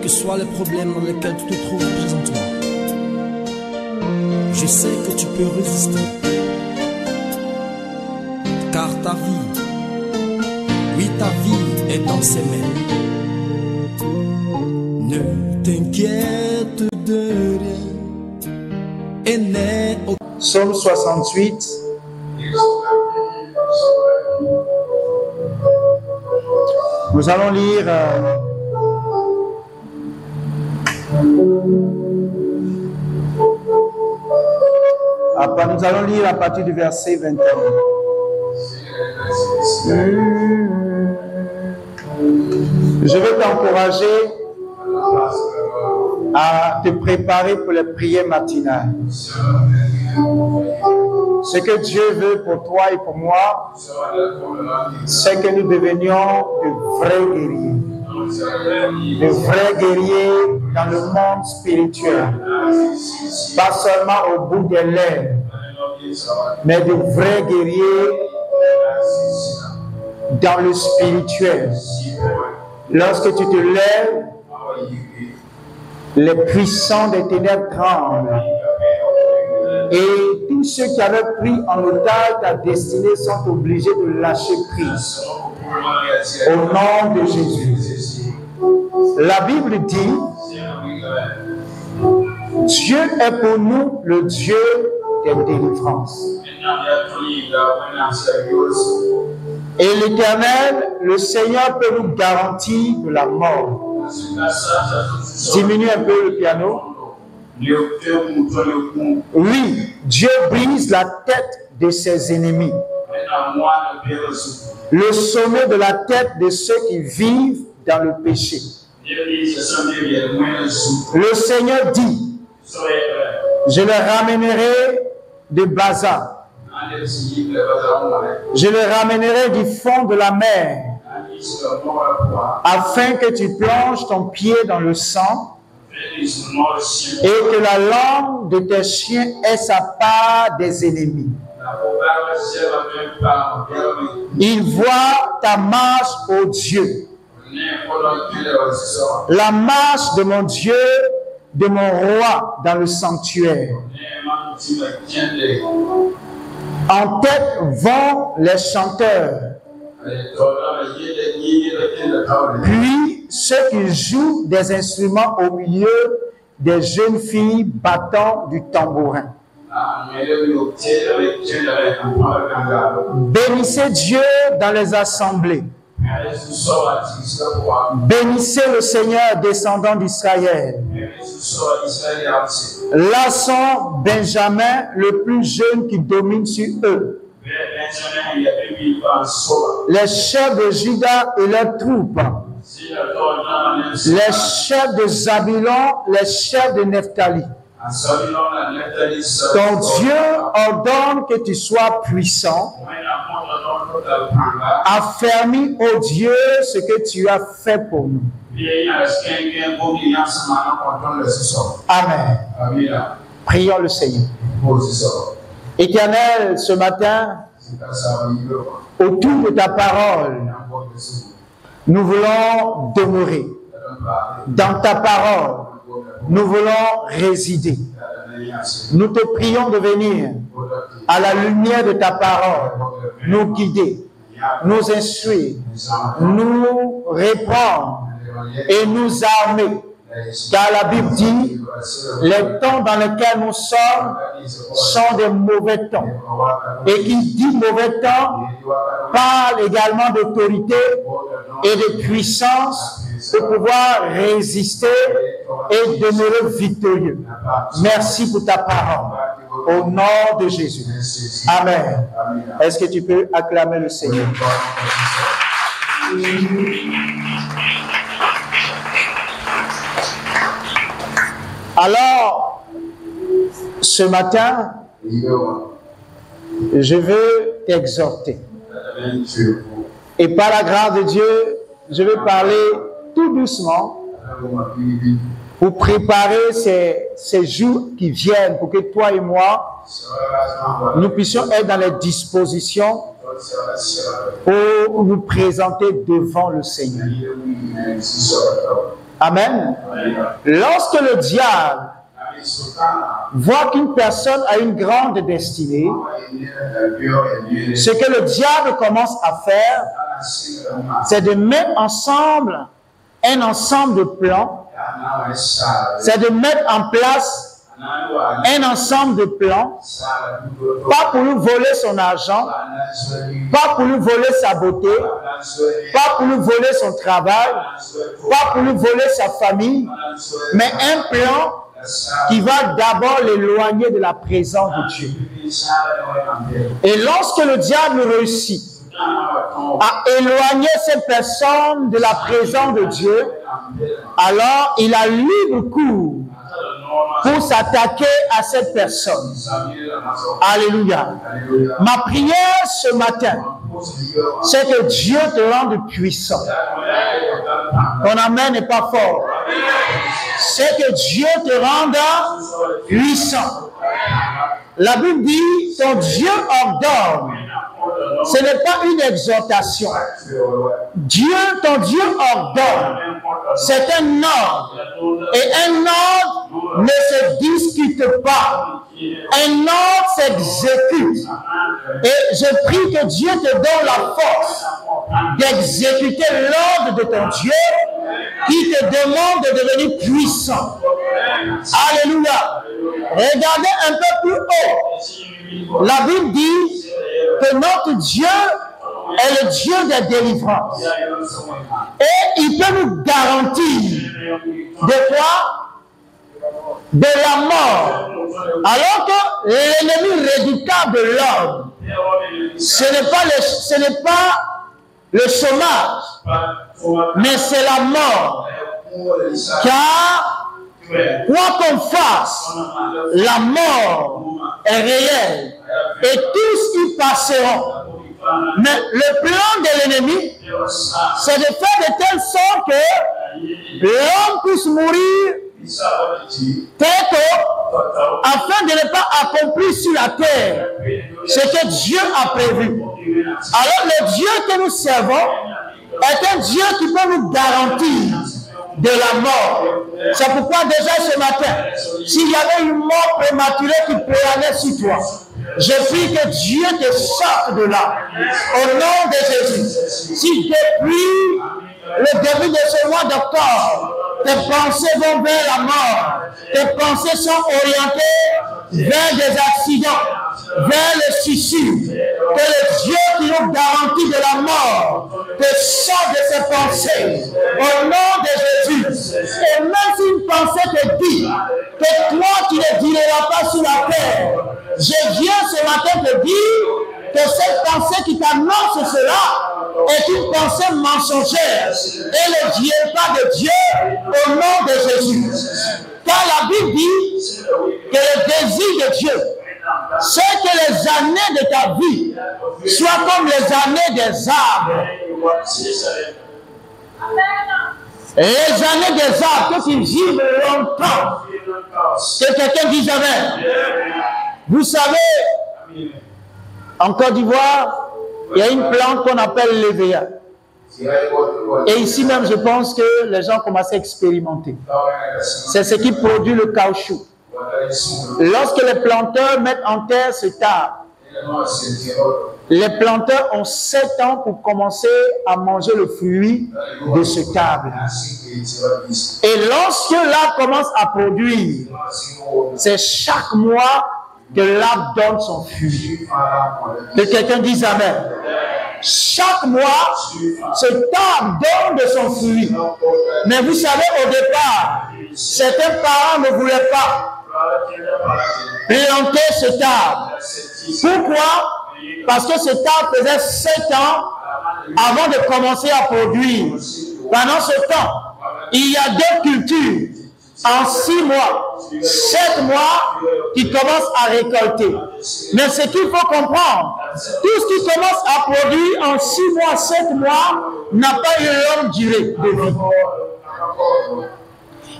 que soient les problèmes dans lesquels tu te trouves présentement, je sais que tu peux résister. Car ta vie, oui ta vie est dans ses mains. Ne t'inquiète de rien et n'aie aucun... Psaume 68. Nous allons lire nous allons lire à partir du verset 21. Je veux t'encourager à te préparer pour les prières matinales. Ce que Dieu veut pour toi et pour moi, c'est que nous devenions de vrais guerriers. De vrais guerriers dans le monde spirituel. Pas seulement au bout des lèvres, mais de vrais guerriers dans le spirituel. Lorsque tu te lèves, les puissants des ténèbres tremblent. Et tous ceux qui avaient pris en otage ta destinée sont obligés de lâcher prise. Au nom de Jésus. La Bible dit, Dieu est pour nous le Dieu des délivrances. Et l'Éternel, le Seigneur, peut nous garantir de la mort. Diminue un peu le piano. Oui, Dieu brise la tête de ses ennemis. Le sommet de la tête de ceux qui vivent dans le péché. Le Seigneur dit, je les ramènerai de Baza. Je les ramènerai du fond de la mer, afin que tu plonges ton pied dans le sang et que la langue de tes chiens ait sa part des ennemis. Il voit ta marche, ô Dieu. La marche de mon Dieu, de mon roi dans le sanctuaire. En tête vont les chanteurs. Puis ceux qui jouent des instruments au milieu des jeunes filles battant du tambourin. Bénissez Dieu dans les assemblées. Bénissez le Seigneur, descendant d'Israël. Là sont Benjamin, le plus jeune qui domine sur eux. Les chefs de Juda et leurs troupes. Les chefs de Zabulon, les chefs de Nephtali. Ton Dieu ordonne que tu sois puissant. Affermis, ô Dieu, ce que tu as fait pour nous. Amen. Prions le Seigneur. Éternel, ce matin, autour de ta parole, nous voulons demeurer. Dans ta parole, nous voulons résider. Nous te prions de venir à la lumière de ta parole, nous guider, nous instruire, nous reprendre et nous armer. Car la Bible dit, les temps dans lesquels nous sommes sont des mauvais temps. Et qui dit mauvais temps, parle également d'autorité et de puissance pour pouvoir résister et demeurer victorieux. Merci pour ta parole. Au nom de Jésus. Amen. Est-ce que tu peux acclamer le Seigneur? Alors, ce matin, je veux t'exhorter. Et par la grâce de Dieu, je vais parler tout doucement pour préparer ces jours qui viennent, pour que toi et moi, nous puissions être dans les dispositions pour nous présenter devant le Seigneur. Amen. Lorsque le diable voit qu'une personne a une grande destinée, ce que le diable commence à faire, c'est de mettre ensemble un ensemble de plans, c'est de mettre en place un ensemble de plans, pas pour lui voler son argent, pas pour lui voler sa beauté, pas pour lui voler son travail, pas pour lui voler sa famille, mais un plan qui va d'abord l'éloigner de la présence de Dieu. Et lorsque le diable réussit à éloigner cette personne de la présence de Dieu, alors il a libre cours pour s'attaquer à cette personne. Alléluia. Ma prière ce matin, c'est que Dieu te rende puissant. Ton amen n'est pas fort. C'est que Dieu te rende puissant. La Bible dit, ton Dieu ordonne. Ce n'est pas une exhortation. Ton Dieu ordonne. C'est un ordre. Et un ordre ne se discute pas. Un ordre s'exécute. Et je prie que Dieu te donne la force d'exécuter l'ordre de ton Dieu qui te demande de devenir puissant. Alléluia. Regardez un peu plus haut. La Bible dit que notre Dieu est le Dieu de délivrance. Et il peut nous garantir de quoi? De la mort. Alors que l'ennemi redoutable de l'homme, ce n'est pas le chômage, mais c'est la mort. Car quoi qu'on fasse, la mort est réelle et tous y passeront. Mais le plan de l'ennemi, c'est de faire de telle sorte que l'homme puisse mourir très tôt afin de ne pas accomplir sur la terre ce que Dieu a prévu. Alors le Dieu que nous servons est un Dieu qui peut nous garantir de la mort. C'est pourquoi déjà ce matin, s'il y avait une mort prématurée qui planait sur toi, je prie que Dieu te sorte de là, au nom de Jésus. Si depuis le début de ce mois d'octobre, tes pensées vont vers la mort, tes pensées sont orientées vers des accidents, vers le suicide, que le Dieu qui nous garantit de la mort te sorte de ces pensées, au nom de Jésus. Et même si une pensée te dit que toi tu ne diras pas sur la terre, je viens ce matin te dire que cette pensée qui t'annonce cela est une pensée mensongère et ne vient pas de Dieu au nom de Jésus. Car la Bible dit que le désir de Dieu, c'est que les années de ta vie soient comme les années des arbres. Et les années des arbres, que tu vives longtemps. Que quelqu'un dise amen. Vous savez, en Côte d'Ivoire, il y a une plante qu'on appelle l'EVA. Et ici même, je pense que les gens commencent à expérimenter. C'est ce qui produit le caoutchouc. Lorsque les planteurs mettent en terre cet arbre, les planteurs ont 7 ans pour commencer à manger le fruit de ce arbre. Et lorsque l'arbre commence à produire, c'est chaque mois que l'arbre donne son fruit. Que quelqu'un dise amen. Chaque mois, cet arbre donne de son fruit. Mais vous savez, au départ, certains parents ne voulaient pas planter cet arbre. Pourquoi? Parce que cet arbre faisait 7 ans avant de commencer à produire. Pendant ce temps, il y a 2 cultures en 6 mois, 7 mois qui commencent à récolter. Mais ce qu'il faut comprendre, tout ce qui commence à produire en 6 mois, 7 mois n'a pas une longue durée de vie.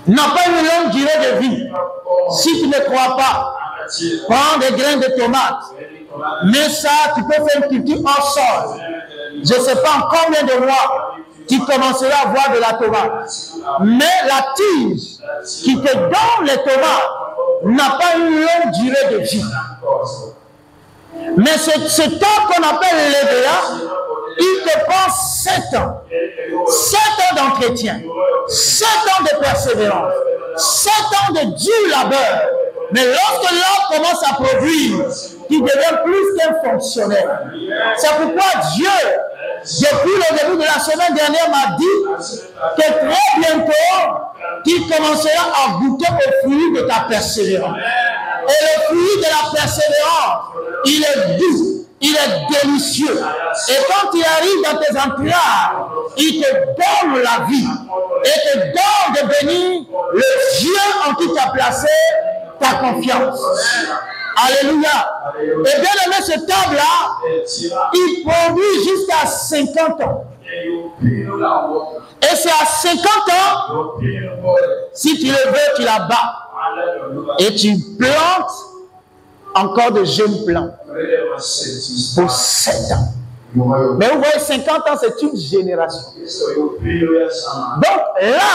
N'a pas une longue durée de vie. Si tu ne crois pas, prends des graines de tomates. Mais ça, tu peux faire une culture en sol. Je ne sais pas en combien de mois. tu commenceras à voir de la tomate. Mais la tige qui te donne les tomates n'a pas une longue durée de vie. Mais ce temps qu'on appelle l'EVA, il te prend 7 ans. 7 ans d'entretien, 7 ans de persévérance, 7 ans de dur labeur. Mais lorsque l'arbre commence à produire, tu deviens plus qu'un fonctionnaire. C'est pourquoi Dieu, depuis le début de la semaine dernière, m'a dit que très bientôt, tu commenceras à goûter au fruit de ta persévérance. Et le fruit de la persévérance, il est doux, il est délicieux. Et quand il arrive dans tes entrailles, il te donne la vie et te donne de bénir le Dieu en qui tu as placé ta confiance. Alléluia. Et bien aimé, ce arbre-là, il produit jusqu'à 50 ans. Et c'est à 50 ans, si tu le veux, tu la bats. Et tu plantes encore de jeunes plants pour 7 ans. Mais vous voyez, 50 ans, c'est une génération. Donc là,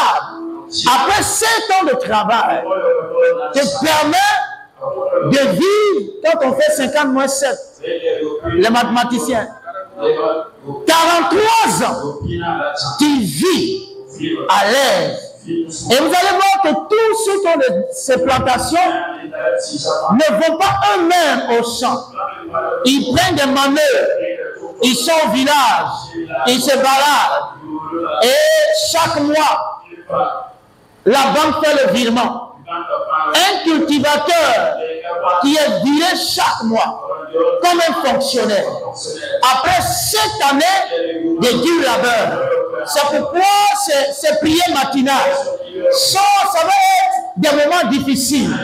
après 7 ans de travail, te permet de vivre, quand on fait 50 moins 7, les mathématiciens, 43 ans, tu vis à l'aise. Et vous allez voir que tous ceux qui ont ces plantations ne vont pas eux-mêmes au champ. Ils prennent des manœuvres. Ils sont au village. Ils se baladent. Et chaque mois, la banque fait le virement. Un cultivateur qui est viré chaque mois comme un fonctionnaire. Après 7 années de dur labeur. C'est pourquoi ces prières matinales, ça va être des moments difficiles.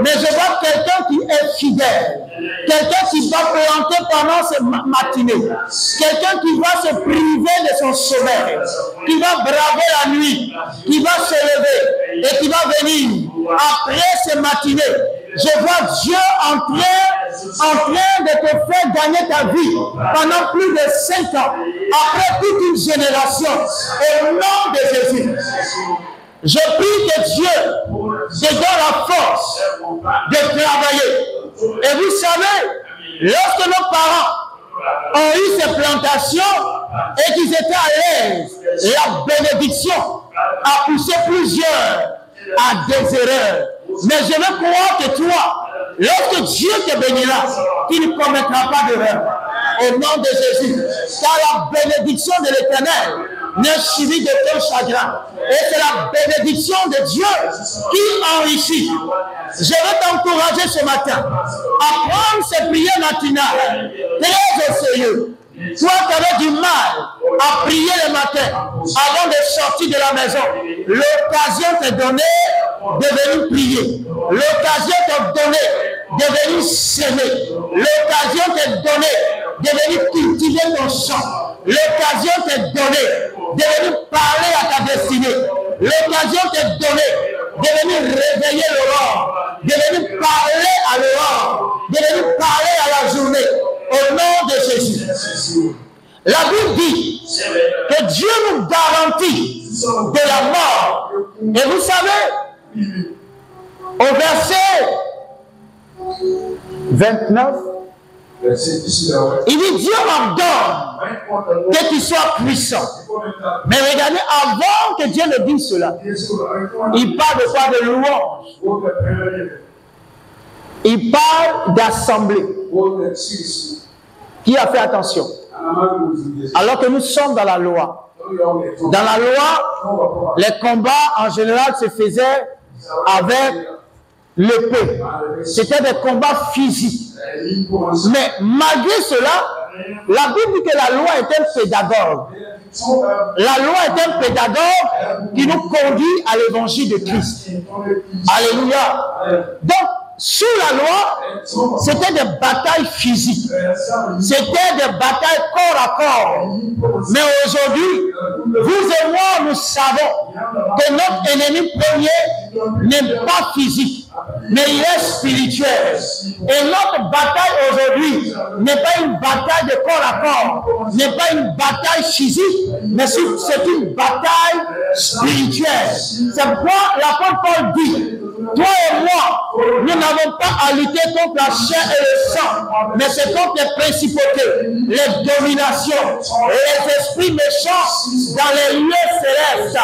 Mais je vois quelqu'un qui est fidèle. Quelqu'un qui va planter pendant ces matinées. Quelqu'un qui va se priver de son sommeil. Qui va braver la nuit. Qui va se lever. Et qui va venir après ces matinées. Je vois Dieu en train de te faire gagner ta vie pendant plus de 5 ans. Après toute une génération. Au nom de Jésus. Je prie que Dieu te donne la force de travailler. Et vous savez, lorsque nos parents ont eu ces plantations et qu'ils étaient à l'aise, la bénédiction a poussé plusieurs à des erreurs. Mais je veux croire que toi, lorsque Dieu te bénira, tu ne commettras pas d'erreur. Au nom de Jésus. Car la bénédiction de l'Éternel n'est suivie d'aucun chagrin. Et c'est la bénédiction de Dieu qui enrichit. Je veux t'encourager ce matin à prendre ces prières matinales très au sérieux. Toi qui avais du mal à prier le matin avant de sortir de la maison, l'occasion t'est donnée de venir prier. L'occasion t'est donnée de venir s'aimer. L'occasion t'est donnée de venir cultiver ton champ. L'occasion t'est donnée de venir parler à ta destinée. L'occasion t'est donnée de venir réveiller l'aurore, de venir parler à l'aurore, de venir parler à la journée. Au nom de Jésus. La Bible dit que Dieu nous garantit de la mort. Et vous savez, au verset 29, il dit Dieu m'ordonne que tu sois puissant. Mais regardez, avant que Dieu ne dise cela, il parle de quoi? De louange. Il parle d'assemblée. Qui a fait attention? Alors que nous sommes dans la loi. Dans la loi, les combats en général se faisaient avec l'épée. C'était des combats physiques. Mais malgré cela, la Bible dit que la loi est un pédagogue. La loi est un pédagogue qui nous conduit à l'évangile de Christ. Alléluia. Donc, sous la loi, c'était des batailles physiques. C'était des batailles corps à corps. Mais aujourd'hui, vous et moi, nous savons que notre ennemi premier n'est pas physique. mais il est spirituel. Et notre bataille aujourd'hui n'est pas une bataille de corps à corps, n'est pas une bataille physique, mais c'est une bataille spirituelle. C'est pourquoi l'apôtre Paul dit, toi et moi, nous n'avons pas à lutter contre la chair et le sang, mais c'est contre les principautés, les dominations, les esprits méchants dans les lieux célestes.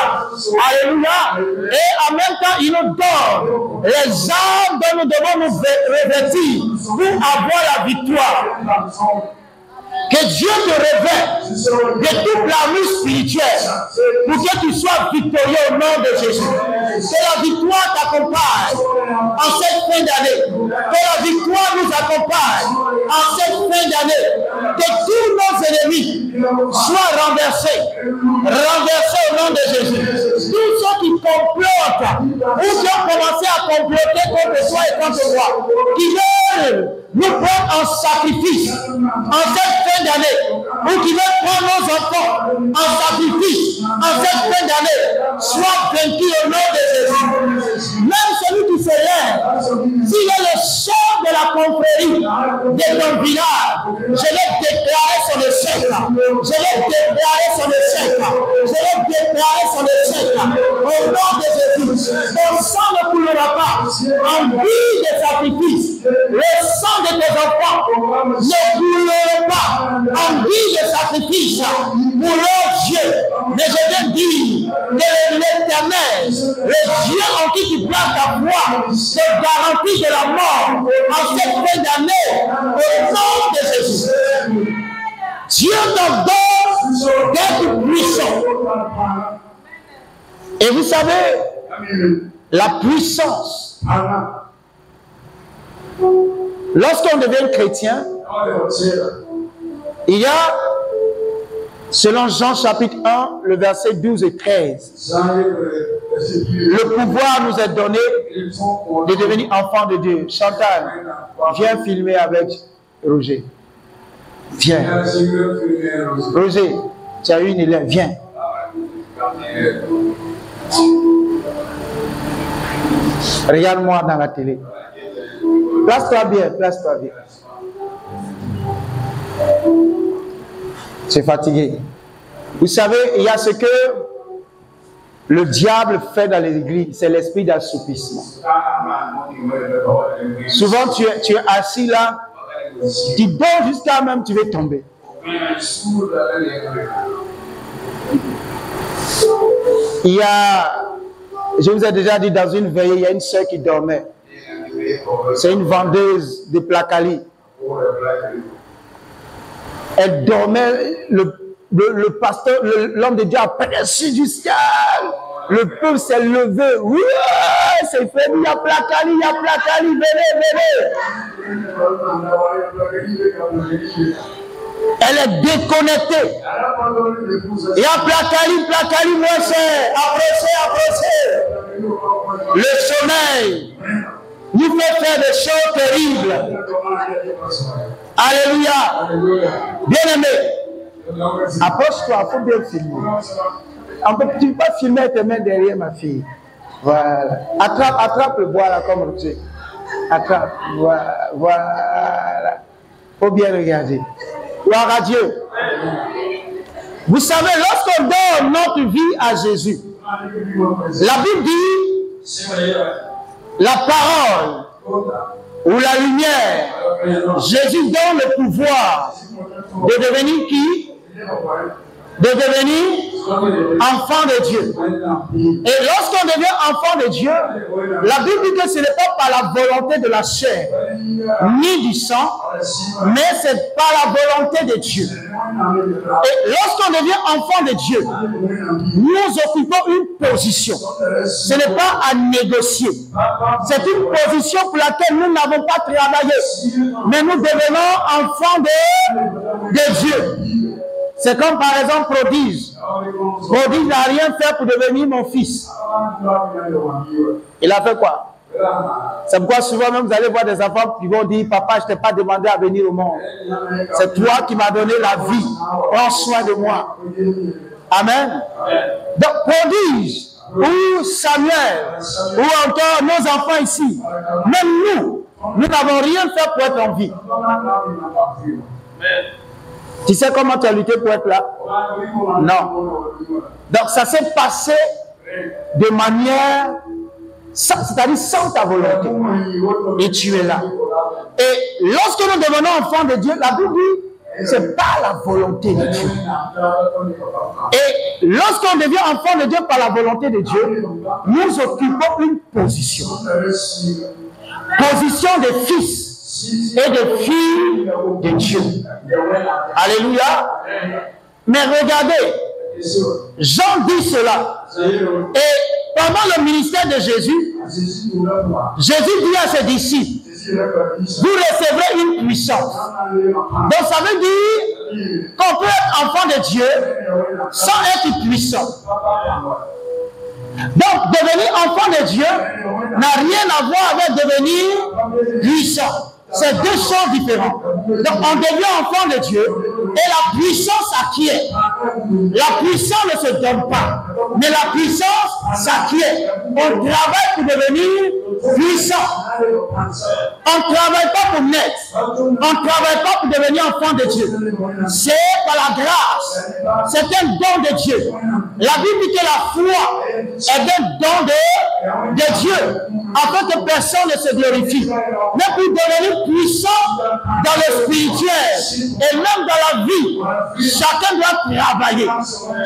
Alléluia. Et en même temps, il nous donne les armes dont nous devons nous revêtir pour avoir la victoire. Que Dieu te révèle de toute l'armure spirituelle pour que tu sois victorieux au nom de Jésus. Que la victoire t'accompagne en cette fin d'année. Que la victoire nous accompagne en cette fin d'année. Que tous nos ennemis soient renversés. Renversés au nom de Jésus. Tous ceux qui complotent ou qui ont commencé à comploter contre toi et contre moi, qui veulent nous prendre en sacrifice en cette fin d'année, ou qui veulent prendre nos enfants en sacrifice en cette fin d'année, soit vaincu au nom de Jésus. Même celui qui se lève, s'il est le chef de la confrérie de ton village, je l'ai déclaré son échec. Je l'ai déclaré son échec. Je l'ai déclaré son échec. Au nom de Jésus, ton sang ne coulera pas en vie de sacrifice. Le sang de tes enfants ne coulera pas en vie de sacrifice pour leur Dieu. Mais je viens dire que l'Éternel, le Dieu en qui tu places ta foi, te garantit de la mort en cette fin d'année au nom de Jésus. Dieu t'ordonne d'être puissant. Et vous savez, la puissance, lorsqu'on devient chrétien, il y a, selon Jean chapitre 1, le verset 12 et 13, le pouvoir nous est donné de devenir enfants de Dieu. Chantal, viens filmer avec Roger. Viens. Roger, tu as eu une élève, viens. Regarde-moi dans la télé. Place-toi bien, place-toi bien. Tu es fatigué. Vous savez, il y a ce que le diable fait dans les églises, c'est l'esprit d'assoupissement. Souvent, tu es assis là, tu dors jusqu'à même, tu veux tomber. Il y a, je vous ai déjà dit, dans une veillée, il y a une sœur qui dormait. C'est une vendeuse de placali. Elle dormait, le pasteur, l'homme de Dieu a perçu du ciel. Le peuple s'est levé. Oui, c'est fait, il y a placali, venez. Elle est déconnectée. Il y a placali, moi c'est approchez. Le sommeil nous fait faire des choses terribles. Alléluia. Bien-aimé, approche-toi, il faut bien filmer. Tu ne peux pas filmer tes mains derrière ma fille. Voilà. Attrape le bois là comme tu. Attrape. Voilà. Il faut bien regarder. Gloire à Dieu. Vous savez, lorsqu'on donne notre vie à Jésus, la Bible dit la parole ou la lumière, Jésus donne le pouvoir de devenir qui? De devenir enfant de Dieu. Et lorsqu'on devient enfant de Dieu, la Bible dit que ce n'est pas par la volonté de la chair ni du sang, mais c'est par la volonté de Dieu. Et lorsqu'on devient enfant de Dieu, nous occupons une position. Ce n'est pas à négocier. C'est une position pour laquelle nous n'avons pas travaillé. Mais nous devenons enfants de Dieu. C'est comme par exemple Prodige. Prodige n'a rien fait pour devenir mon fils. Il a fait quoi? C'est pourquoi souvent même vous allez voir des enfants qui vont dire, papa, je ne t'ai pas demandé à venir au monde. C'est toi qui m'as donné la vie. Prends soin de moi. Amen. Donc Prodige ou Samuel, ou encore nos enfants ici, même nous n'avons rien fait pour être en vie. Tu sais comment tu as lutté pour être là? Non. Donc ça s'est passé de manière, c'est-à-dire sans ta volonté. Et tu es là. Et lorsque nous devenons enfants de Dieu, la Bible dit, c'est pas la volonté de Dieu. Et lorsqu'on devient enfant de Dieu par la volonté de Dieu, nous occupons une position. Position de fils et de filles de Dieu. Alléluia. Mais regardez, Jean dit cela. Et pendant le ministère de Jésus, Jésus dit à ses disciples, vous recevrez une puissance. Donc ça veut dire qu'on peut être enfant de Dieu sans être puissant. Donc devenir enfant de Dieu n'a rien à voir avec devenir puissant. C'est deux choses différentes. Donc on devient enfant de Dieu et la puissance s'acquiert. La puissance ne se donne pas, mais la puissance s'acquiert. On travaille pour devenir puissant. On ne travaille pas pour naître. On ne travaille pas pour devenir enfant de Dieu. C'est par la grâce. C'est un don de Dieu. La Bible dit que la foi est un don de Dieu, afin que personne ne se glorifie. Mais pour devenir puissant dans le spirituel et même dans la vie, chacun doit travailler.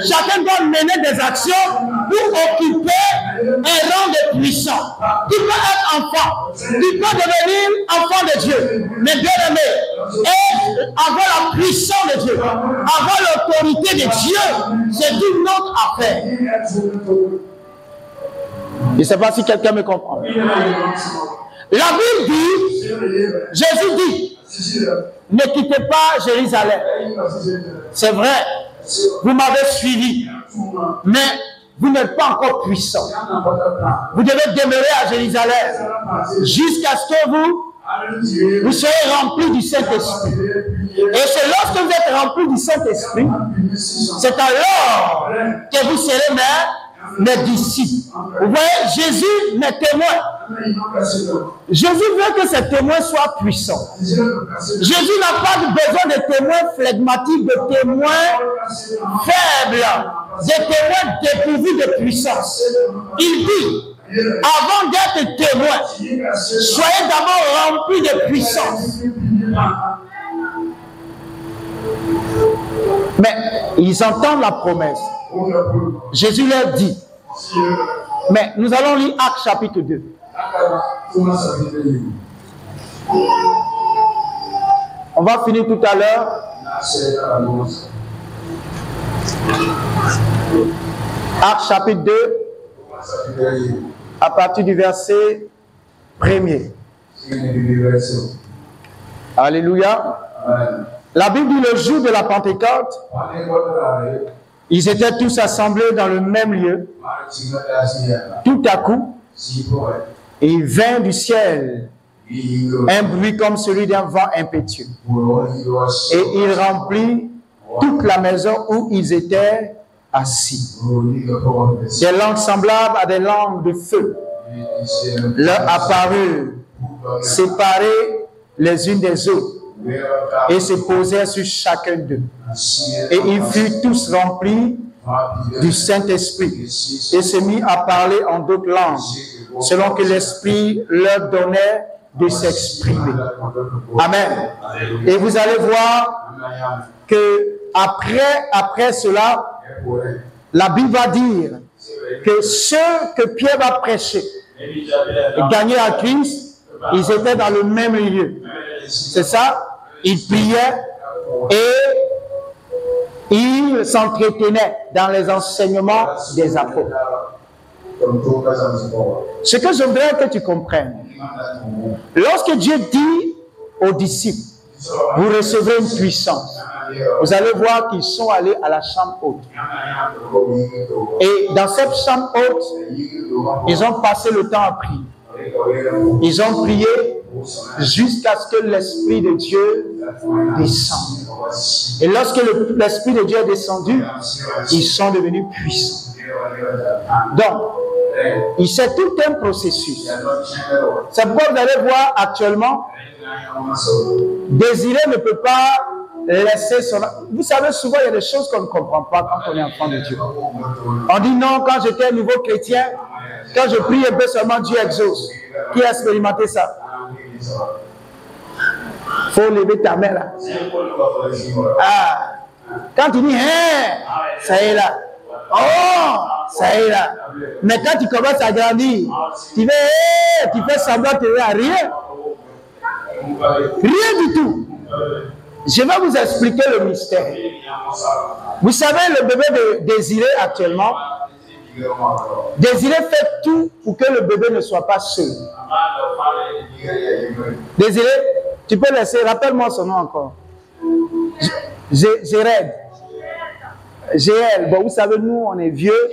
Chacun doit mener des actions pour occuper un rang de puissant. Tu peux être enfant, tu peux devenir enfant de Dieu, mais bien aimé, et avoir la puissance de Dieu, avoir l'autorité de Dieu, c'est une autre affaire. Je ne sais pas si quelqu'un me comprend. La Bible dit, Jésus dit, ne quittez pas Jérusalem. C'est vrai, vous m'avez suivi, mais vous n'êtes pas encore puissant. Vous devez demeurer à Jérusalem jusqu'à ce que vous serez remplis du Saint-Esprit. Et c'est lorsque vous êtes remplis du Saint-Esprit, c'est alors que vous serez mes disciples. Vous voyez, Jésus, mes témoins. Jésus veut que ces témoins soient puissants. Jésus n'a pas besoin de témoins flegmatiques, de témoins faibles, de témoins dépourvus de puissance. Il dit, avant d'être témoin, soyez d'abord remplis de puissance. Mais ils entendent la promesse. Jésus leur dit. Mais nous allons lire Actes chapitre 2. On va finir tout à l'heure. Actes chapitre 2, à partir du verset 1er. Alléluia. La Bible dit le jour de la Pentecôte, ils étaient tous assemblés dans le même lieu. Tout à coup, il vint du ciel un bruit comme celui d'un vent impétueux. Et il remplit toute la maison où ils étaient assis. Des langues semblables à des langues de feu leur apparurent, séparées les unes des autres, et se posèrent sur chacun d'eux. Et ils furent tous remplis du Saint-Esprit et se mirent à parler en d'autres langues, selon que l'Esprit leur donnait de s'exprimer. Amen. Et vous allez voir que après cela, la Bible va dire que ceux que Pierre va prêcher et gagner à Christ, ils étaient dans le même lieu. C'est ça? Ils priaient et ils s'entretenaient dans les enseignements des apôtres. Ce que je voudrais que tu comprennes, lorsque Dieu dit aux disciples, vous recevrez une puissance, vous allez voir qu'ils sont allés à la chambre haute. Et dans cette chambre haute, ils ont passé le temps à prier. Ils ont prié jusqu'à ce que l'Esprit de Dieu descendre. Et lorsque l'Esprit de Dieu est descendu, ils sont devenus puissants. Donc, c'est tout un processus. C'est pourquoi vous allez voir actuellement, Désiré ne peut pas laisser son... Vous savez, souvent, il y a des choses qu'on ne comprend pas quand on est enfant de Dieu. On dit non, quand j'étais un nouveau chrétien, quand je prie un peu seulement, Dieu exauce. Qui a expérimenté ça? Il faut lever ta main là. Ah, quand tu dis, hein, ça y est là. Oh, ça y est là. Mais quand tu commences à grandir, tu fais semblant de te à rien. Rien du tout. Je vais vous expliquer le mystère. Vous savez, le bébé de Désiré actuellement, Désiré fait tout pour que le bébé ne soit pas seul. Désiré, tu peux laisser, rappelle-moi son nom encore. Jéred. Bon, vous savez, nous, on est vieux,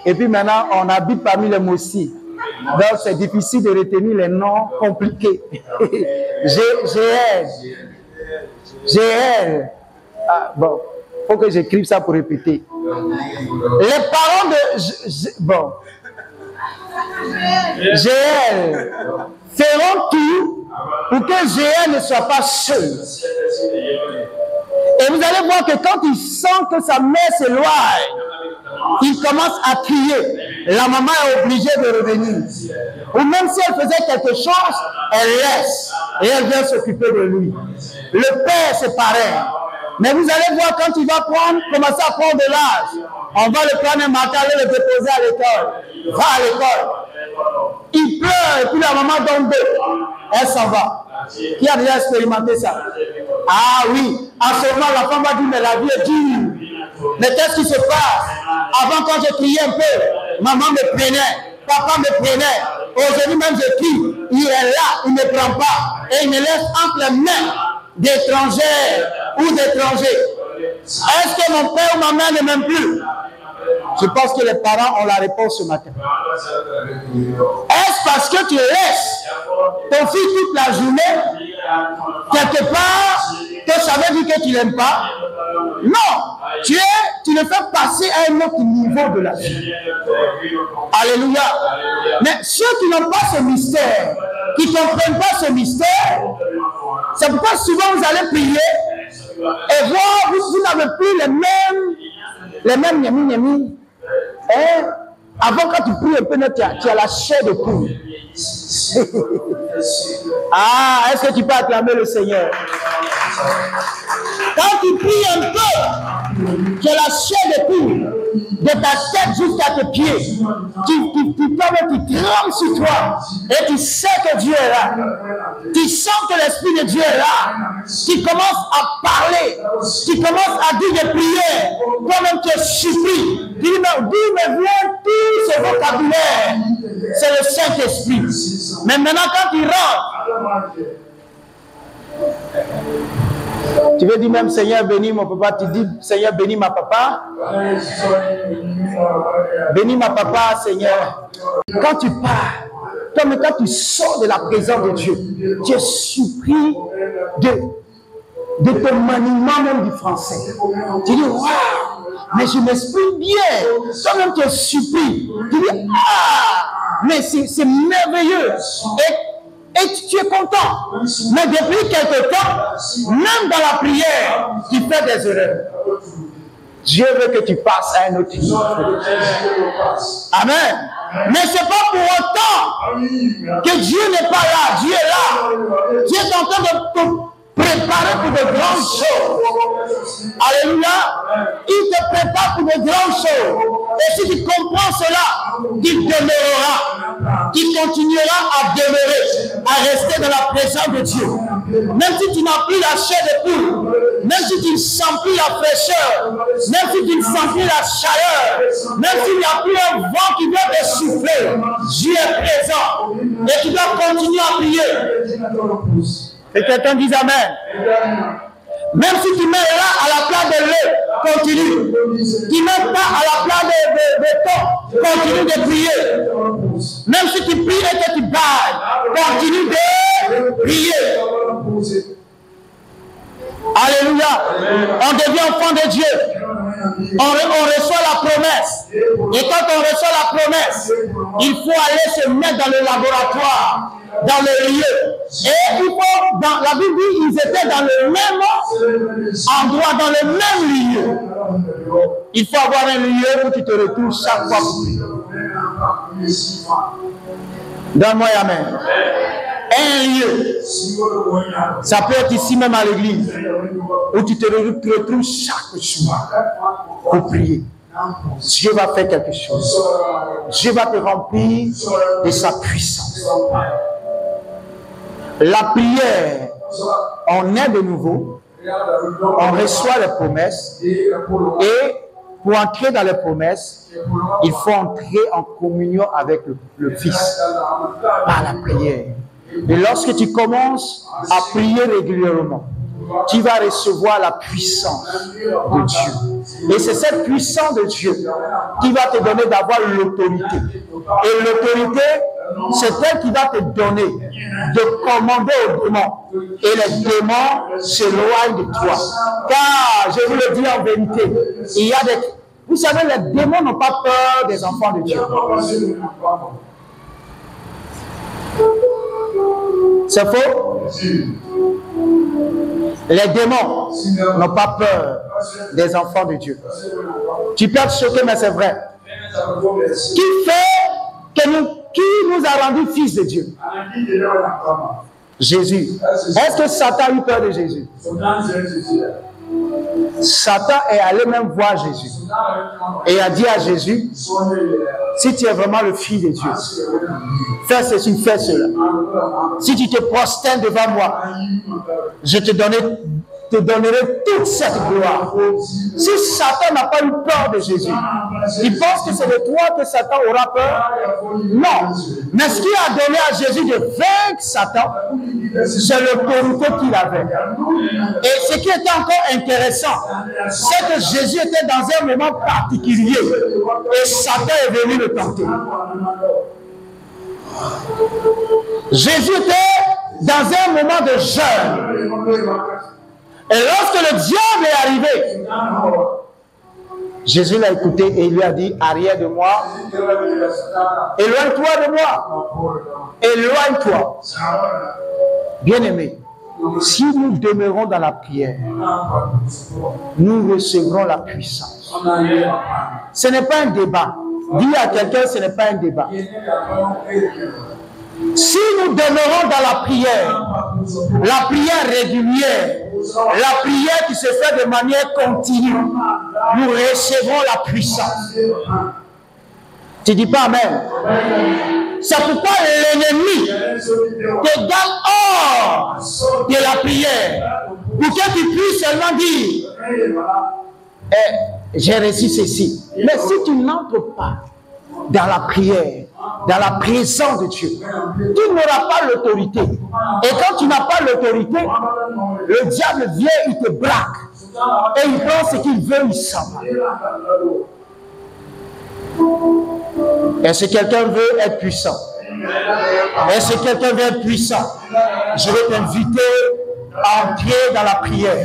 et puis maintenant, on habite parmi les Mossi. Donc, c'est difficile de retenir les noms compliqués. GL. Ah, bon, il faut que j'écrive ça pour répéter. Les parents de... Bon. GL feront tout pour que GL ne soit pas seul. Et vous allez voir que quand il sent que sa mère s'éloigne, il commence à crier. La maman est obligée de revenir. Ou même si elle faisait quelque chose, elle laisse. Et elle vient s'occuper de lui. Le père, c'est pareil. Mais vous allez voir quand il va commencer à prendre de l'âge, on va le prendre un matin et le déposer à l'école. Va à l'école. Il pleure et puis la maman donne deux. Elle s'en va. Qui a déjà expérimenté ça? Ah oui. À ce moment, la femme va dire, mais la vie est dure. Mais qu'est-ce qui se passe? Avant, quand je criais un peu, maman me prenait, papa me prenait. Aujourd'hui même, je crie. Il est là, il ne me prend pas. Et il me laisse entre les mains d'étrangères ou d'étrangers. Est-ce que mon père ou ma mère ne m'aime plus? Je pense que les parents ont la réponse ce matin. Est-ce parce que tu laisses ton fils toute la journée, quelque part, que ça veut dire que tu ne l'aimes pas? Non, tu le fais passer à un autre niveau de la vie. Alléluia. Mais ceux qui n'ont pas ce mystère, qui ne comprennent pas ce mystère, c'est pourquoi souvent vous allez prier et voir, vous n'avez plus les mêmes nyami. Hein? Avant, quand tu pries un peu, tu as la chair de poule. Ah, est-ce que tu peux acclamer le Seigneur? Quand tu pries un peu, tu as la chair de poule. De ta tête jusqu'à tes pieds. Tu trembles sur toi. Et tu sais que Dieu est là. Tu sens que l'Esprit de Dieu est là. Tu commences à parler. Tu commences à dire des prières. Toi-même tu es surpris. Tu dis, mais d'où me vient tout ce vocabulaire? C'est le Saint-Esprit. Mais maintenant quand tu rentres, tu veux dire même Seigneur bénis mon papa, tu dis Seigneur bénis ma papa. Bénis ma papa Seigneur. Quand tu pars, comme quand tu sors de la présence de Dieu, tu es surpris de ton maniement même du français. Tu dis waouh, mais je m'exprime bien. Toi-même tu es surpris. Tu dis ah, mais c'est merveilleux. Et tu es content. Mais depuis quelque temps, même dans la prière, tu fais des erreurs. Dieu veut que tu passes à un autre niveau. Amen. Mais ce n'est pas pour autant que Dieu n'est pas là. Dieu est là. Dieu est en train de te préparer pour de grandes choses. Alléluia. Il te prépare pour de grandes choses. Et si tu comprends cela, tu demeureras. Tu continueras à demeurer, à rester dans la présence de Dieu. Même si tu n'as plus la chair de poule, même si tu ne sens plus la fraîcheur, même si tu ne sens plus la chaleur, même s'il n'y a plus un vent qui vient te souffler, Dieu est présent. Et tu dois continuer à prier. Et quelqu'un dit Amen. Même si tu mets là à la place de l'eau, continue. Tu ne mets pas à la place de ton, continue de prier. Même si tu pries et que tu bailles, continue de prier. Alléluia. On devient enfant de Dieu. On reçoit la promesse. Et quand on reçoit la promesse, il faut aller se mettre dans le laboratoire, dans le lieu. Et il faut, dans la Bible dit, ils étaient dans le même endroit, dans le même lieu. Il faut avoir un lieu où tu te retrouves chaque fois. Donne-moi amen. Un lieu. Ça peut être ici même à l'église, où tu te retrouves chaque jour pour prier. Dieu va faire quelque chose. Dieu va te remplir de sa puissance. La prière, on est de nouveau, on reçoit les promesses et pour entrer dans les promesses, il faut entrer en communion avec le Fils par la prière. Et lorsque tu commences à prier régulièrement, tu vas recevoir la puissance de Dieu. Et c'est cette puissance de Dieu qui va te donner d'avoir l'autorité. Et l'autorité, c'est elle qui va te donner de commander aux démons. Et les démons s'éloignent de toi. Car, je vous le dis en vérité, il y a des... Vous savez, les démons n'ont pas peur des enfants de Dieu. C'est faux? Les démons n'ont pas peur des enfants de Dieu. Tu peux être choqué, mais c'est vrai. Qui nous a rendus fils de Dieu? Jésus. Est-ce que Satan a eu peur de Jésus? Satan est allé même voir Jésus et a dit à Jésus, si tu es vraiment le Fils de Dieu, fais ceci, fais cela. Si tu te prosternes devant moi, je te donnerai toute cette gloire. Si Satan n'a pas eu peur de Jésus, il pense que c'est de toi que Satan aura peur? Non. Mais ce qui a donné à Jésus de vaincre Satan, c'est l'autorité qu'il avait. Et ce qui était encore intéressant, c'est que Jésus était dans un moment particulier et Satan est venu le tenter. Jésus était dans un moment de jeûne. Et lorsque le diable est arrivé, Jésus l'a écouté et il lui a dit, arrière de moi, éloigne-toi de moi, éloigne-toi. Bien-aimé, si nous demeurons dans la prière, nous recevrons la puissance. Ce n'est pas un débat. Dis à quelqu'un, ce n'est pas un débat. Si nous demeurons dans la prière régulière, la prière qui se fait de manière continue, nous recevrons la puissance. Tu dis pas amen. C'est pourquoi l'ennemi te donne hors de la prière pour que tu puisses seulement dire j'ai reçu ceci. Mais si tu n'entres pas dans la prière, dans la présence de Dieu, tu n'auras pas l'autorité. Et quand tu n'as pas l'autorité, le diable vient, il te braque. Et il prend ce qu'il veut, il s'en va. Est-ce que quelqu'un veut être puissant? Est-ce que quelqu'un veut être puissant? Je vais t'inviter à entrer dans la prière.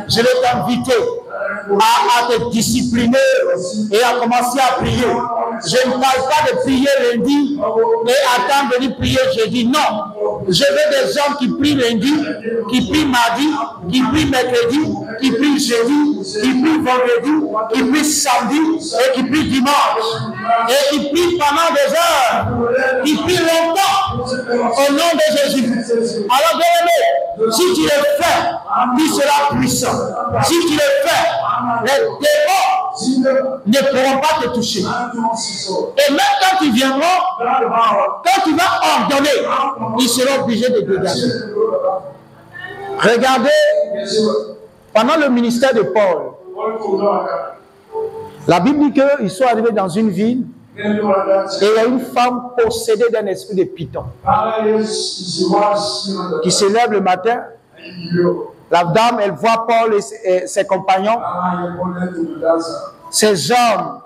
Je vais t'inviter à te discipliner et à commencer à prier. Je ne parle pas de prier lundi et attendre de venir prier jeudi. Non. Je veux des gens qui prient lundi, qui prient mardi, qui prient mercredi, qui prient jeudi, qui prient vendredi, qui prient samedi et qui prient dimanche. Et qui prient pendant des heures, qui prient longtemps au nom de Jésus. Alors bien aimé, si tu le fais, tu seras puissant. Si tu le fais, les démons ne pourront pas te toucher. Et même quand tu viendras, quand tu vas ordonner, ils seront obligés de dégager. Regardez, pendant le ministère de Paul, la Bible dit qu'ils sont arrivés dans une ville et il y a une femme possédée d'un esprit de python qui se lève le matin. La dame, elle voit Paul et ses compagnons. Ces hommes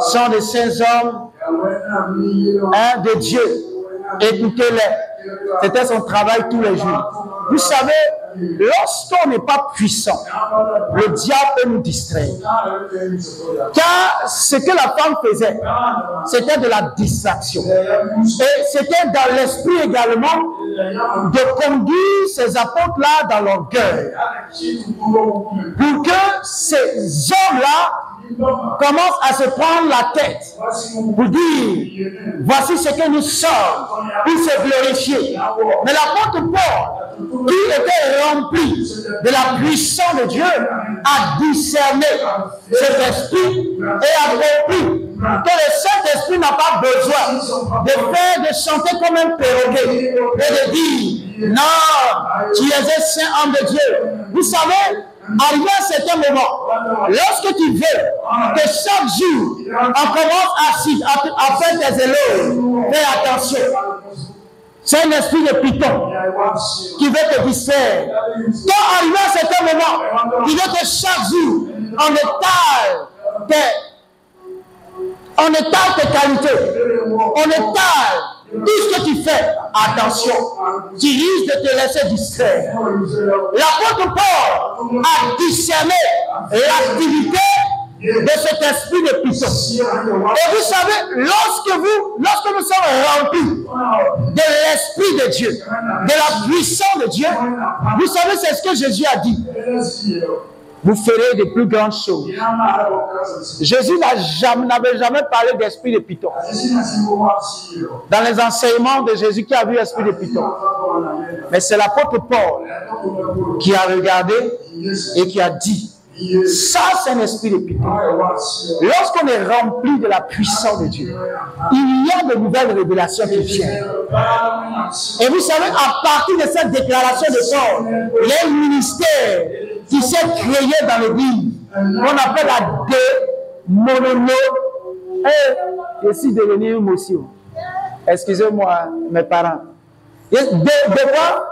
sont des saints hommes de Dieu. Écoutez-les. C'était son travail tous les jours. Vous savez, lorsqu'on n'est pas puissant, le diable peut nous distraire. Car ce que la femme faisait, c'était de la distraction. Et c'était dans l'esprit également de conduire ces apôtres-là dans l'orgueil. Pour que ces hommes-là commencent à se prendre la tête pour dire, voici ce que nous sommes, pour se glorifier. Mais l'apôtre Paul, qui était rempli de la puissance de Dieu, a discerné cet esprit et a compris que le Saint-Esprit n'a pas besoin de chanter comme un perroquet et de dire, non, tu es un saint homme de Dieu. Vous savez, arrivé à un certain moment, lorsque tu veux que chaque jour, on commence à faire tes éloges, fais attention. C'est un esprit de python qui veut te distraire. Quand arrivé à un certain moment, il veut que chaque jour, on étale tes qualités, on étale tout ce que tu fais. Attention, tu risques de te laisser distraire. L'apôtre Paul a discerné l'activité de cet esprit de puissance. Et vous savez, lorsque nous sommes remplis de l'esprit de Dieu, de la puissance de Dieu, vous savez, c'est ce que Jésus a dit. Vous ferez de plus grandes choses. Jésus n'avait jamais parlé d'esprit de python. Dans les enseignements de Jésus qui a vu l'esprit de python. Mais c'est l'apôtre Paul qui a regardé et qui a dit, ça c'est un esprit de python. Lorsqu'on est rempli de la puissance de Dieu, il y a de nouvelles révélations qui viennent. Et vous savez, à partir de cette déclaration de Paul, les ministères qui s'est créé dans l'église, qu'on appelle la démonono. Je suis devenu une motion. Excusez-moi, mes parents. De quoi?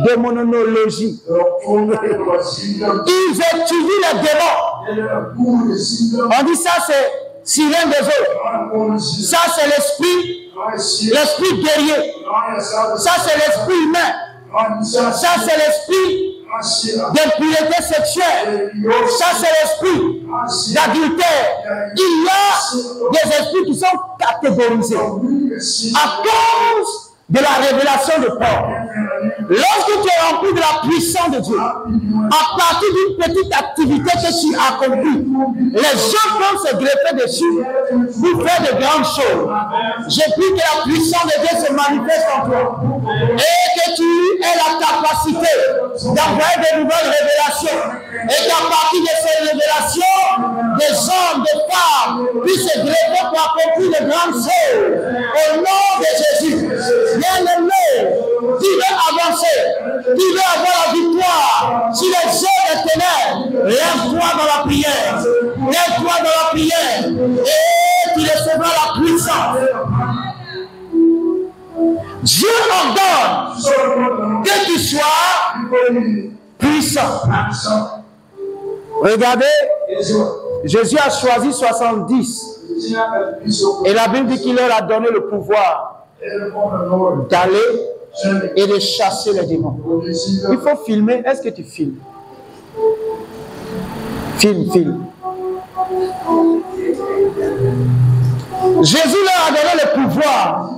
Démonologie. Ils étudient les démons. On dit ça, c'est sirène des eaux. Ça, c'est l'esprit guerrier. Ça, c'est l'esprit humain. Ça, c'est l'esprit d'impureté sexuelle. Ça, c'est l'esprit d'adultère. Il y a des esprits qui sont catégorisés à cause de la révélation de Paul. Lorsque tu es rempli de la puissance de Dieu, à partir d'une petite activité que tu accomplis, les gens vont se greffer dessus pour faire de grandes choses. Je prie que la puissance de Dieu se manifeste en toi et que tu aies la capacité d'envoyer de nouvelles révélations et qu'à partir de ces révélations, des hommes, des femmes puissent se greffer pour accomplir de grandes choses. Au nom de Jésus, bien-aimé, qui veut avancer, qui veut avoir la victoire sur les eaux des ténèbres, lève-toi dans la prière, lève-toi dans la prière et tu recevras la puissance. Dieu ordonne que tu sois puissant. Regardez, Jésus a choisi 70 et la Bible dit qu'il leur a donné le pouvoir d'aller et de chasser les démons. Il faut filmer. Est-ce que tu filmes? Filme. Jésus leur a donné le pouvoir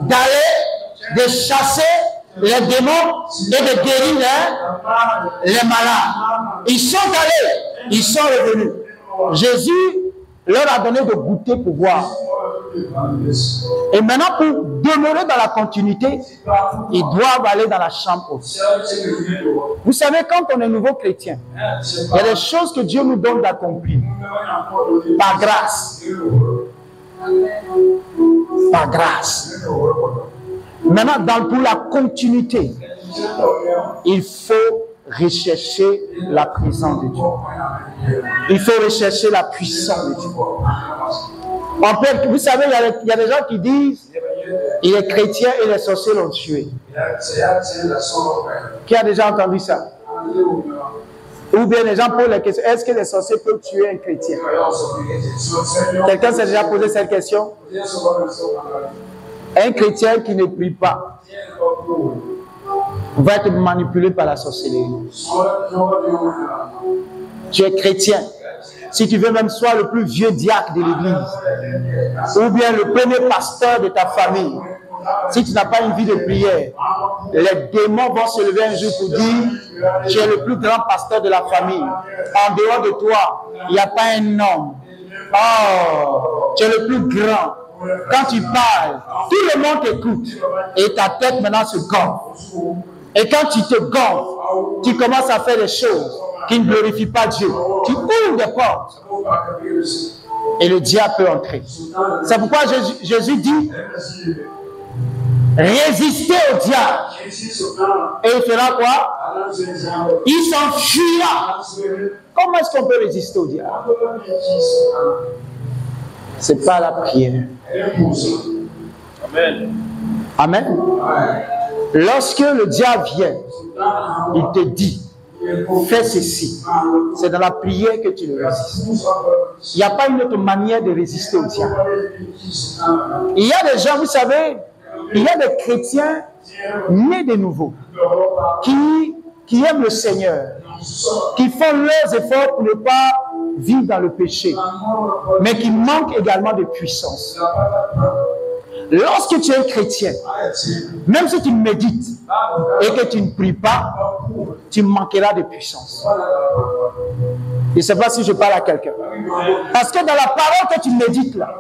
d'aller, de chasser les démons et de guérir les malades. Ils sont allés, ils sont revenus. Jésus leur a donné de goûter pour voir. Et maintenant, pour demeurer dans la continuité, ils doivent aller dans la chambre haute. Vous savez, quand on est nouveau chrétien, il y a des choses que Dieu nous donne d'accomplir. Par grâce. Par grâce. Maintenant, pour la continuité, il faut rechercher la présence de Dieu. Il faut rechercher la puissance de Dieu. Vous savez, il y a des gens qui disent il est chrétien et les sorciers l'ont tué. Qui a déjà entendu ça? Ou bien les gens posent la question, est-ce que les sorciers peuvent tuer un chrétien? Quelqu'un s'est déjà posé cette question? Un chrétien qui ne prie pas, va être manipulé par la sorcellerie. Tu es chrétien. Si tu veux même sois le plus vieux diacre de l'église, ou bien le premier pasteur de ta famille, si tu n'as pas une vie de prière, les démons vont se lever un jour pour dire tu es le plus grand pasteur de la famille. En dehors de toi, il n'y a pas un homme. Oh, tu es le plus grand. Quand tu parles, tout le monde t'écoute. Et ta tête maintenant se gonfle. Et quand tu te gonfles, tu commences à faire des choses qui ne glorifient pas Dieu. Tu ouvres des portes. Et le diable peut entrer. C'est pourquoi Jésus dit résister au diable. Et il fera quoi? Il s'enfuira. Comment est-ce qu'on peut résister au diable? C'est pas la prière. Amen. Amen. Lorsque le diable vient, il te dit fais ceci. C'est dans la prière que tu le résistes. Il n'y a pas une autre manière de résister au diable. Il y a des gens, vous savez, il y a des chrétiens nés de nouveau qui aiment le Seigneur, qui font leurs efforts pour ne pas vivre dans le péché, mais qui manquent également de puissance. Lorsque tu es chrétien, même si tu médites et que tu ne pries pas, tu manqueras de puissance. Je ne sais pas si je parle à quelqu'un. Parce que dans la parole que tu médites là,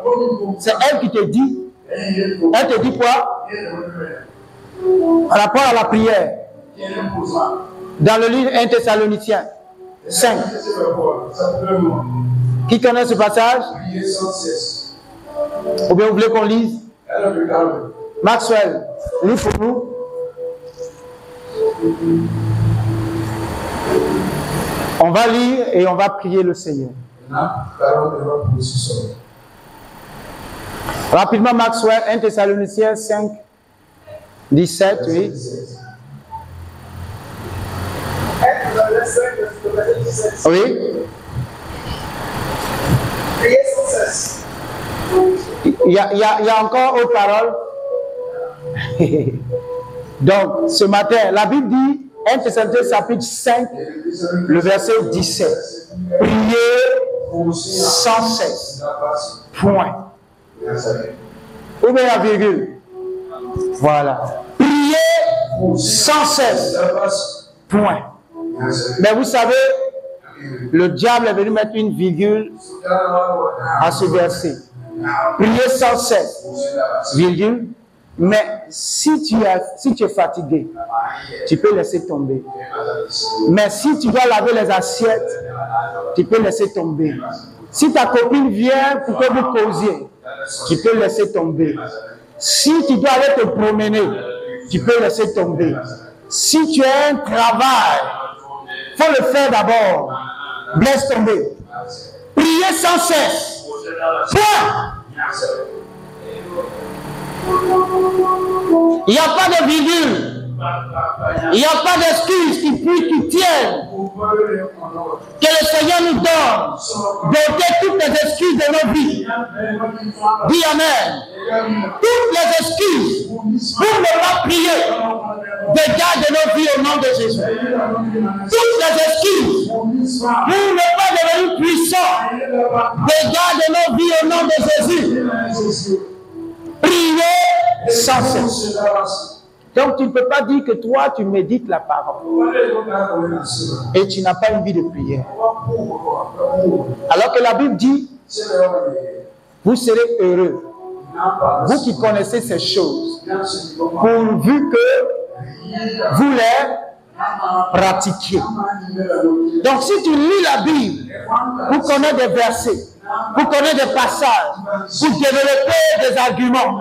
c'est elle qui te dit. Elle te dit quoi? Par rapport à la prière. Dans le livre 1 Thessaloniciens 5. Qui connaît ce passage? Ou bien vous voulez qu'on lise? Maxwell, lis pour nous. On va lire et on va prier le Seigneur. Rapidement, Maxwell, 1 Thessaloniciens 5, 17, oui. Oui. Il y a encore autre parole. Donc, ce matin, la Bible dit, 1 Thessaloniciens chapitre 5, le verset 17. Priez sans cesse. Point. Ou bien la virgule. Voilà. Priez sans cesse. Point. Mais vous savez, le diable est venu mettre une virgule à ce verset. Priez sans cesse. Virgule. Mais si tu es fatigué, tu peux laisser tomber. Mais si tu dois laver les assiettes, tu peux laisser tomber. Si ta copine vient pour que vous causiez, tu peux laisser tomber. Si tu dois aller te promener, tu peux laisser tomber. Si tu as un travail, il faut le faire d'abord. Laisse tomber. Priez sans cesse. Point. Il n'y a pas de virgule. Il n'y a pas d'excuses qui tiennent. Que le Seigneur nous donne d'ôter toutes les excuses de nos vies. Dis Amen. Toutes les excuses pour ne pas prier. Dégage de nos vies au nom de Jésus. Toutes les excuses pour ne pas devenir puissants. Dégage de nos vies au nom de Jésus. Priez sans cesse. Donc tu ne peux pas dire que toi tu médites la parole et tu n'as pas une vie de prière. Alors que la Bible dit, vous serez heureux, vous qui connaissez ces choses, pourvu que vous les pratiquiez. Donc si tu lis la Bible, vous connaissez des versets, vous connaissez des passages, vous développez des arguments,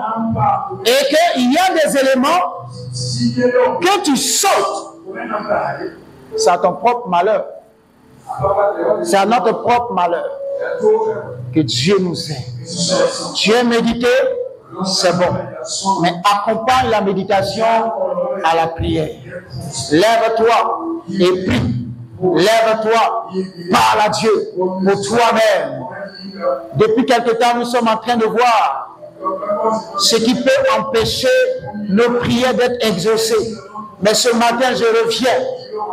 et qu'il y a des éléments que tu sautes, c'est à ton propre malheur. C'est à notre propre malheur que Dieu nous aide. Dieu méditer, c'est bon. Mais accompagne la méditation à la prière. Lève-toi et prie. Lève-toi, parle à Dieu pour toi-même. Depuis quelque temps, nous sommes en train de voir ce qui peut empêcher nos prières d'être exaucées. Mais ce matin, je reviens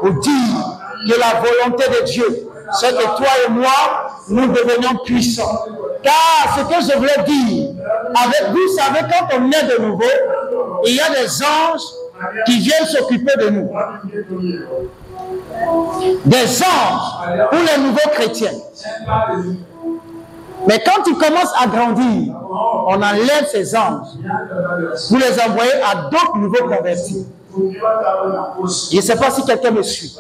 pour dire que la volonté de Dieu, c'est que toi et moi, nous devenions puissants. Car ce que je voulais dire, avec vous savez, quand on est de nouveau, il y a des anges qui viennent s'occuper de nous. Des anges pour les nouveaux chrétiens. Mais quand tu commences à grandir, on enlève ces anges pour les envoyer à d'autres nouveaux convertis. Je ne sais pas si quelqu'un me suit.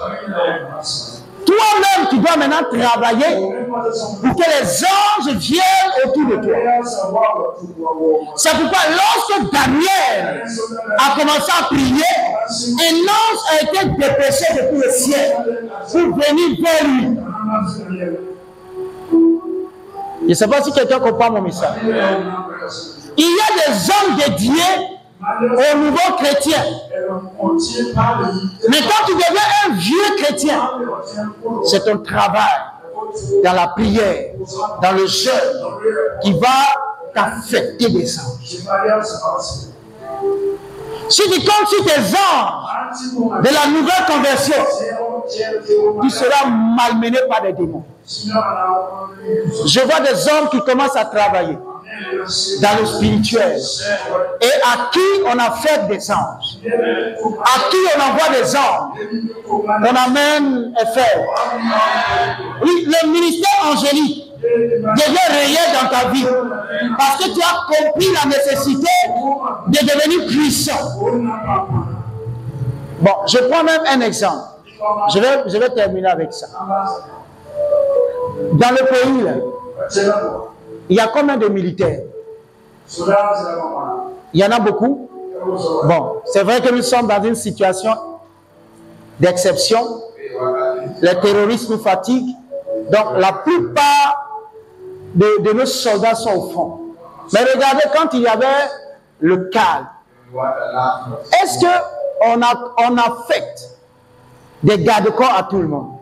Toi-même, tu dois maintenant travailler pour que les anges viennent autour de toi. C'est pourquoi lorsque Daniel a commencé à prier, un ange a été dépêché depuis le ciel pour venir vers lui. Je ne sais pas si quelqu'un comprend mon message. Il y a des hommes dédiés aux nouveaux chrétiens. Mais quand tu deviens un vieux chrétien, c'est ton travail dans la prière, dans le jeûne, qui va t'affecter des anges. Si tu comptes sur tes anges de la nouvelle conversion, tu seras malmené par des démons. Je vois des hommes qui commencent à travailler dans le spirituel et à qui on affecte des anges, à qui on envoie des anges, on amène effet. Oui, le ministère angélique devient réel dans ta vie parce que tu as compris la nécessité de devenir puissant. Bon, je prends même un exemple. Je vais terminer avec ça. Dans le pays, là, il y a combien de militaires? Il y en a beaucoup. Bon, c'est vrai que nous sommes dans une situation d'exception. Les terroristes nous fatiguent. Donc, la plupart de nos soldats sont au front. Mais regardez, quand il y avait le calme, est-ce qu'on affecte des garde-corps à tout le monde?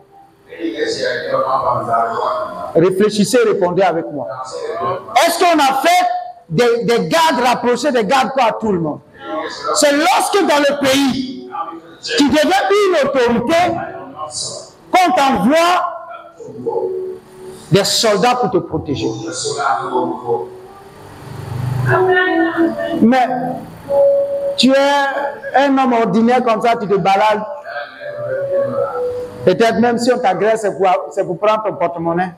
Réfléchissez, répondez avec moi. Est-ce qu'on a fait des gardes rapprochés, des gardes-corps à tout le monde? C'est lorsque dans le pays, tu deviens une autorité, qu'on t'envoie des soldats pour te protéger. Mais tu es un homme ordinaire comme ça, tu te balades. Peut-être même si on t'agresse, c'est pour prendre ton porte-monnaie.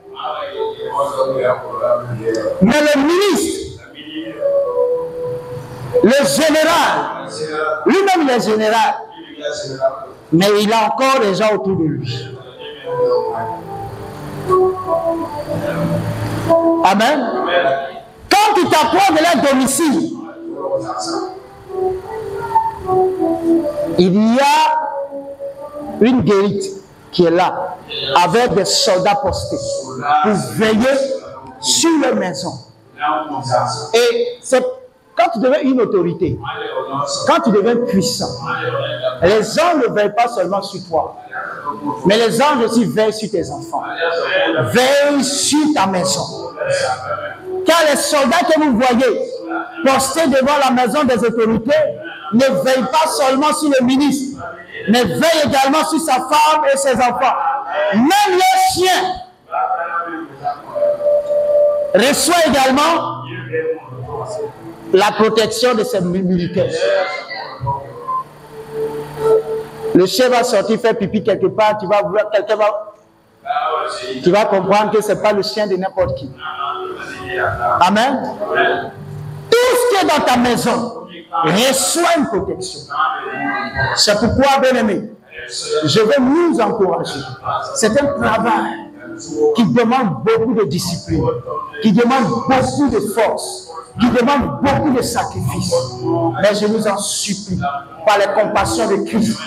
Mais le ministre, le général, lui-même il est général, mais il a encore des gens autour de lui. Amen. Quand tu t'approches de leur domicile, il y a une guérite qui est là, avec des soldats postés pour veiller sur leur maison. Et c'est quand tu deviens une autorité, quand tu deviens puissant, les anges ne veillent pas seulement sur toi, mais les anges aussi veillent sur tes enfants, veillent sur ta maison. Car les soldats que vous voyez postés devant la maison des autorités ne veillent pas seulement sur le ministre, mais veillent également sur sa femme et ses enfants. Même les chiens reçoivent également la protection de ces militaires. Le chien va sortir faire pipi quelque part, tu vas comprendre que ce n'est pas le chien de n'importe qui. Amen. Tout ce qui est dans ta maison reçoit une protection. C'est pourquoi, bien-aimé, je vais nous encourager. C'est un travail qui demande beaucoup de discipline, qui demande beaucoup de force, qui demande beaucoup de sacrifices. Mais je vous en supplie, par les compassions de Christ,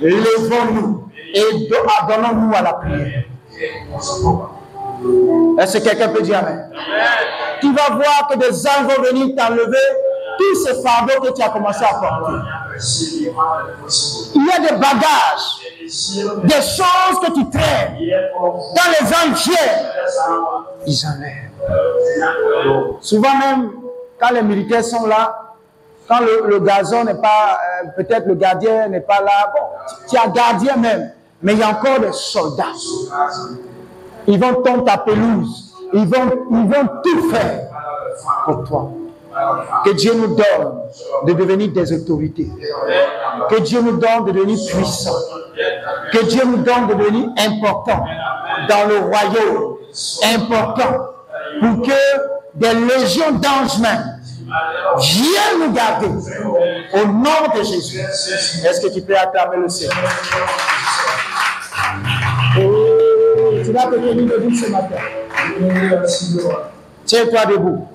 levons-nous et donnons-nous à la prière. Est-ce que quelqu'un peut dire Amen? Tu vas voir que des anges vont venir t'enlever tous ces fardeaux que tu as commencé à porter. Il y a des bagages, des choses que tu traînes. Quand les anges viennent, ils enlèvent. Souvent même, quand les militaires sont là, Quand le gazon n'est pas, peut-être le gardien n'est pas là, bon, tu as gardien même, mais il y a encore des soldats. Ils vont tondre ta pelouse, ils vont tout faire pour toi. Que Dieu nous donne de devenir des autorités. Que Dieu nous donne de devenir puissants. Que Dieu nous donne de devenir importants dans le royaume. Importants. Pour que des légions d'anges même viennent nous garder. Au nom de Jésus. Est-ce que tu peux acclamer le Seigneur? Oh, tu vas te tenir debout ce matin. Tiens-toi debout.